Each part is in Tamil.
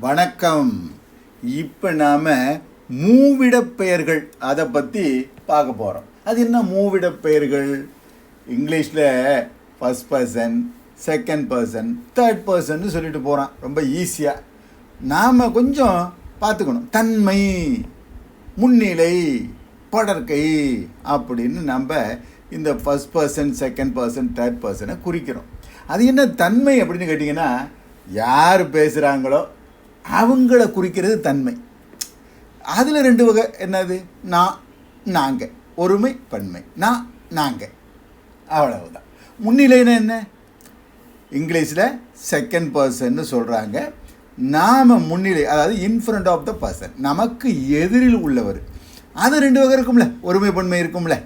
வணக்கம். இப்போ நாம் மூவிடப் பெயர்கள் அதை பற்றி பார்க்க போகிறோம். அது என்ன மூவிடப் பெயர்கள்? இங்கிலீஷில் first person, second person, third பர்சன்னு சொல்லிட்டு போகிறான். ரொம்ப ஈஸியாக நாம் கொஞ்சம் பார்த்துக்கணும். தன்மை, முன்னிலை, படர்க்கை அப்படின்னு நம்ம இந்த first person, second person, third பர்சனை குறிக்கிறோம். அது என்ன தன்மை அப்படின்னு கேட்டிங்கன்னா, யார் பேசுகிறாங்களோ அவங்கள குறிக்கிறது தன்மை. அதில் ரெண்டு வகை. என்னது? நான், நாங்கள். ஒருமை, பன்மை. நான், நாங்கள், அவ்வளவுதான். முன்னிலைன்னா என்ன? இங்கிலீஷில் செகண்ட் பர்சன்னு சொல்கிறாங்க. நாம் முன்னிலை, அதாவது in front of the person, நமக்கு எதிரில் உள்ளவர். அது ரெண்டு வகை இருக்கும்ல, ஒருமை பன்மை இருக்கும்ல.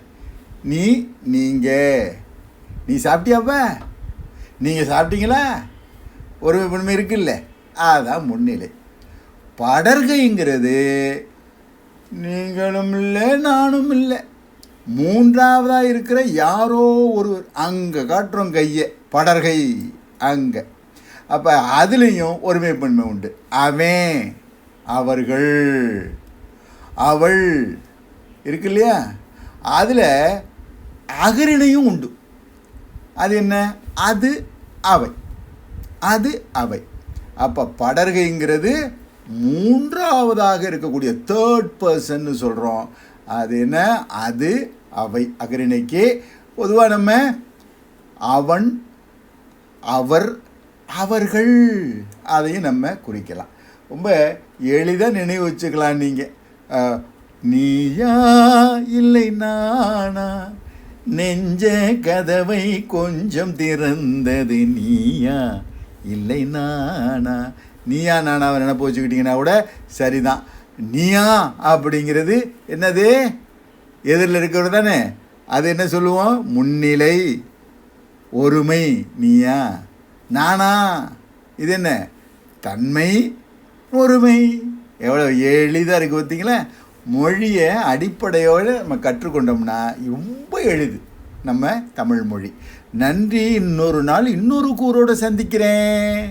நீ, நீங்கள். நீ சாப்பிட்டியாப்பா? நீங்கள் சாப்பிட்டீங்களா? ஒருமை பன்மை இருக்குல்ல, அதான் முன்னிலை. படர்கைங்கிறது நீங்களும் இல்லை நானும் இல்லை, மூன்றாவதாக இருக்கிற யாரோ ஒருவர். அங்கே காட்டுறோம் கையை, படர்கை அங்கே. அப்போ அதுலேயும் ஒருமை பன்மை உண்டு. அவன், அவர்கள், அவள் இருக்கு இல்லையா? அதில் அகரிணையும் உண்டு. அது என்ன? அது, அவை. அது, அவை. அப்போ படர்கைங்கிறது மூன்றாவதாக இருக்கக்கூடிய தேர்ட் பர்சன்னு சொல்கிறோம். அது என்ன? அது, அவை, அகரிணைக்கு. பொதுவாக நம்ம அவன், அவர், அவர்கள் அதையும் நம்ம குறிக்கலாம். ரொம்ப எளிதாக நினைவு வச்சுக்கலாம். நீங்கள் நீயா இல்லை நானா, நெஞ்ச கதவை கொஞ்சம் திறந்தது நீயா இல்லை நானா. நீயா நானாவை நினைப்பு வச்சுக்கிட்டிங்கன்னா கூட சரிதான். நீயா அப்படிங்கிறது என்னது? எதிரில் இருக்கிறது தானே. அது என்ன சொல்லுவோம்? முன்னிலை, ஒருமை. நீயா, நானா, இது என்ன? தன்மை, ஒருமை. எவ்வளோ எளிதாக இருக்குது பார்த்தீங்களா? மொழியை அடிப்படையோடு நம்ம கற்றுக்கொண்டோம்னா ரொம்ப எளிது நம்ம தமிழ் மொழி. நன்றி. இன்னொரு நாள் இன்னொரு கூரோடு சந்திக்கிறேன்.